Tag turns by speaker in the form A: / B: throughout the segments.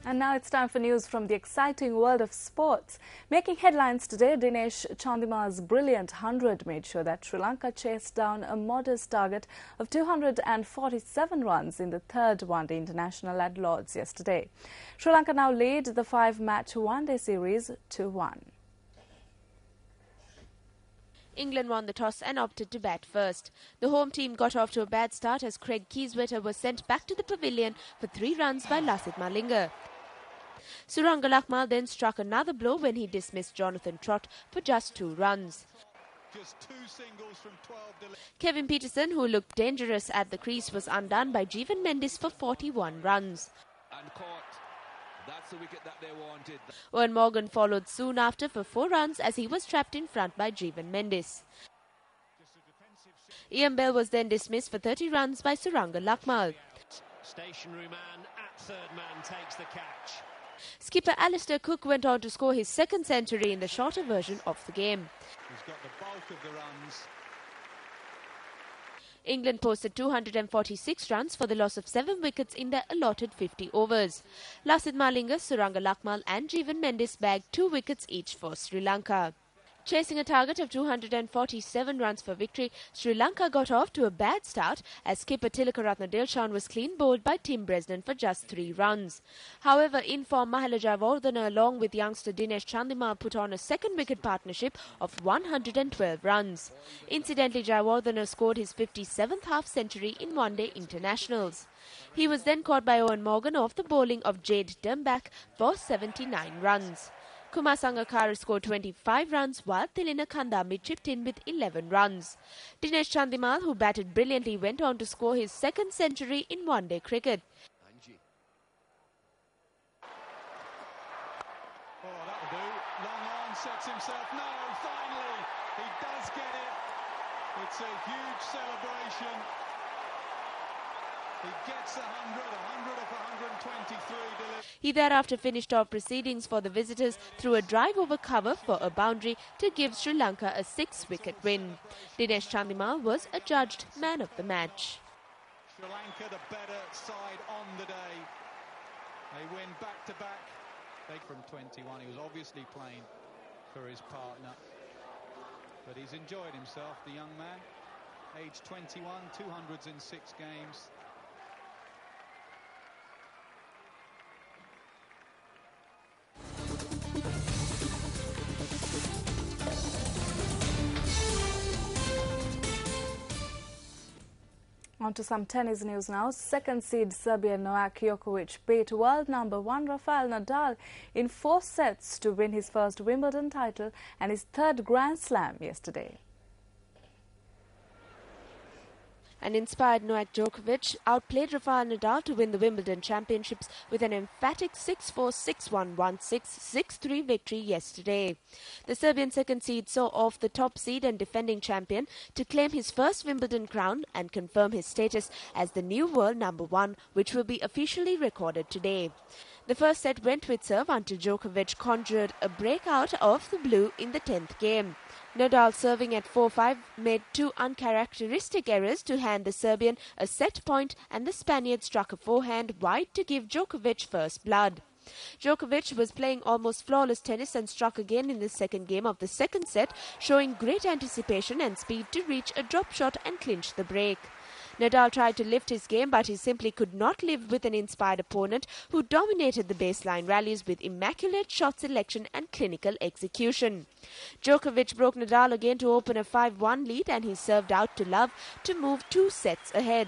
A: And now it's time for news from the exciting world of sports. Making headlines today, Dinesh Chandimal's brilliant 100 made sure that Sri Lanka chased down a modest target of 247 runs in the third one-day international at Lord's yesterday. Sri Lanka now lead the 5-match one-day series 2-1.
B: England won the toss and opted to bat first. The home team got off to a bad start as Craig Kieswetter was sent back to the pavilion for 3 runs by Lasith Malinga. Suranga Lakmal then struck another blow when he dismissed Jonathan Trott for just 2 runs.
C: Just 2 singles from 12.
B: Kevin Peterson, who looked dangerous at the crease, was undone by Jeevan Mendis for 41 runs.
C: And caught. That's the wicket that they wanted.
B: Owen Morgan followed soon after for 4 runs as he was trapped in front by Jeevan Mendis. Ian Bell was then dismissed for 30 runs by Suranga Lakmal.
D: Stationary man at third man takes the catch.
B: Skipper Alistair Cook went on to score his second century in the shorter version of the game.
C: He's got the bulk of the runs.
B: England posted 246 runs for the loss of 7 wickets in their allotted 50 overs. Lasith Malinga, Suranga Lakmal and Jeevan Mendis bagged 2 wickets each for Sri Lanka. Chasing a target of 247 runs for victory, Sri Lanka got off to a bad start as skipper Tilakaratne Dilshan was clean bowled by Tim Bresnan for just 3 runs. However, in-form Mahela Jayawardene along with youngster Dinesh Chandimal put on a second wicket partnership of 112 runs. Incidentally, Jayawardene scored his 57th half-century in one-day internationals. He was then caught by Owen Morgan off the bowling of Jade Dumbak for 79 runs. Kumar Sangakkara scored 25 runs while Thilina Kandambi chipped in with 11 runs. Dinesh Chandimal, who batted brilliantly, went on to score his second century in one-day cricket.
C: Oh, that'll do. Long on, sets himself. No, finally, he does get it. It's a huge celebration. He gets 100 off 123.
B: He thereafter finished off proceedings for the visitors through a drive over cover for a boundary to give Sri Lanka a 6-wicket win. Dinesh Chandimal was adjudged man of the match.
C: Sri Lanka the better side on the day. They win back-to-back. From 21, he was obviously playing for his partner. But he's enjoyed himself, the young man. Age 21, 200s in 6 games.
A: On to some tennis news now. Second seed Serbian Novak Djokovic beat world number 1 Rafael Nadal in 4 sets to win his first Wimbledon title and his 3rd Grand Slam yesterday.
B: An inspired Novak Djokovic outplayed Rafael Nadal to win the Wimbledon Championships with an emphatic 6-4, 6-1, 1-6, 6-3 victory yesterday. The Serbian second seed saw off the top seed and defending champion to claim his first Wimbledon crown and confirm his status as the new world number 1, which will be officially recorded today. The first set went with serve until Djokovic conjured a breakout of the blue in the 10th game. Nadal, serving at 4-5, made 2 uncharacteristic errors to hand the Serbian a set point, and the Spaniard struck a forehand wide to give Djokovic first blood. Djokovic was playing almost flawless tennis and struck again in the second game of the second set, showing great anticipation and speed to reach a drop shot and clinch the break. Nadal tried to lift his game, but he simply could not live with an inspired opponent who dominated the baseline rallies with immaculate shot selection and clinical execution. Djokovic broke Nadal again to open a 5-1 lead, and he served out to love to move 2 sets ahead.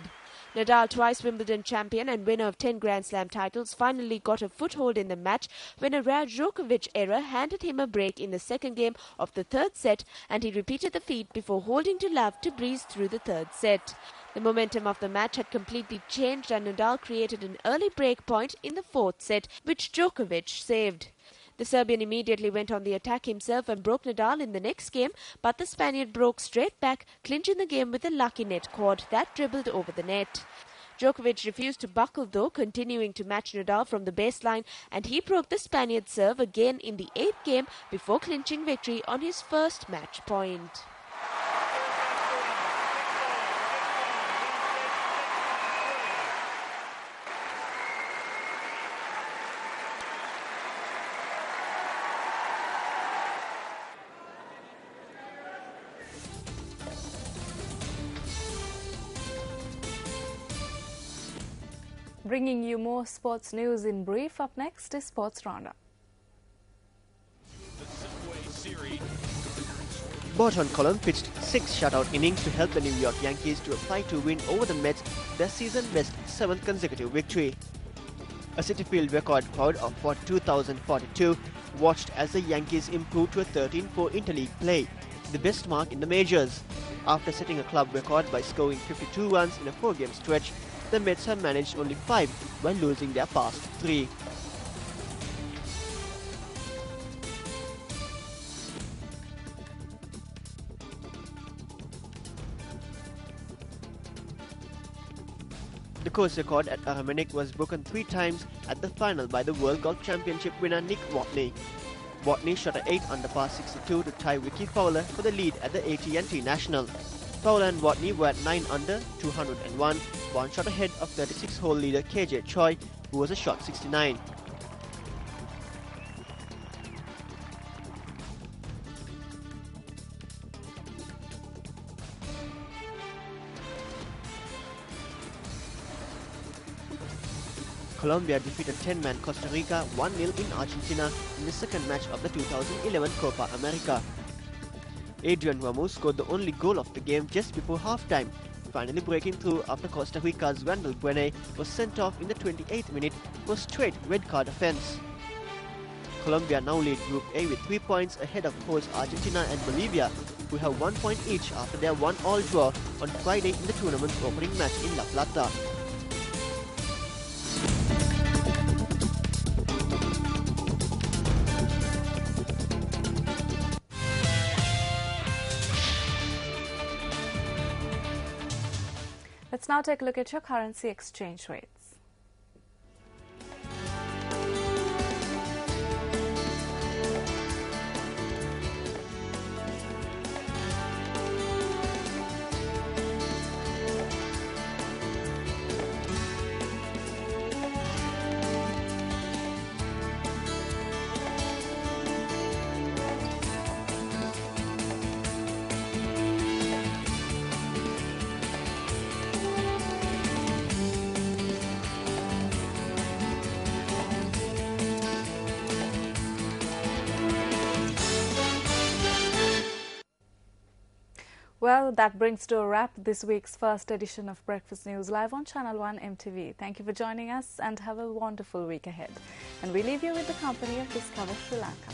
B: Nadal, twice Wimbledon champion and winner of 10 Grand Slam titles, finally got a foothold in the match when a rare Djokovic error handed him a break in the second game of the 3rd set, and he repeated the feat before holding to love to breeze through the 3rd set. The momentum of the match had completely changed and Nadal created an early break point in the 4th set, which Djokovic saved. The Serbian immediately went on the attack himself and broke Nadal in the next game, but the Spaniard broke straight back, clinching the game with a lucky net cord that dribbled over the net. Djokovic refused to buckle though, continuing to match Nadal from the baseline, and he broke the Spaniard's serve again in the 8th game before clinching victory on his first match point.
A: Bringing you more sports news in brief. Up next is Sports Roundup.
E: Barton Column pitched 6 shutout innings to help the New York Yankees to a 5-2 win over the Mets, their season-best 7th consecutive victory. A Citi Field record crowd of 42,042 watched as the Yankees improved to a 13-4 interleague play, the best mark in the majors. After setting a club record by scoring 52 runs in a 4-game stretch, the Mets have managed only 5 while losing their past 3. The course record at Aramanik was broken 3 times at the final by the World Golf Championship winner Nick Watney. Watney shot an 8 under par 62 to tie Ricky Fowler for the lead at the AT&T National. Fowler and Watney were at 9 under, 201, one shot ahead of 36-hole leader KJ Choi, who was a shot 69. Colombia defeated 10-man Costa Rica 1-0 in Argentina in the second match of the 2011 Copa America. Adrian Ramos scored the only goal of the game just before halftime, finally breaking through after Costa Rica's Randall Buene was sent off in the 28th minute for a straight red card offence. Colombia now lead Group A with 3 points ahead of hosts Argentina and Bolivia, who have 1 point each after their 1-all draw on Friday in the tournament's opening match in La Plata.
A: Let's now take a look at your currency exchange rates. Well, that brings to a wrap this week's first edition of Breakfast News live on Channel 1 MTV. Thank you for joining us and have a wonderful week ahead. And we leave you with the company of Discover Sri Lanka.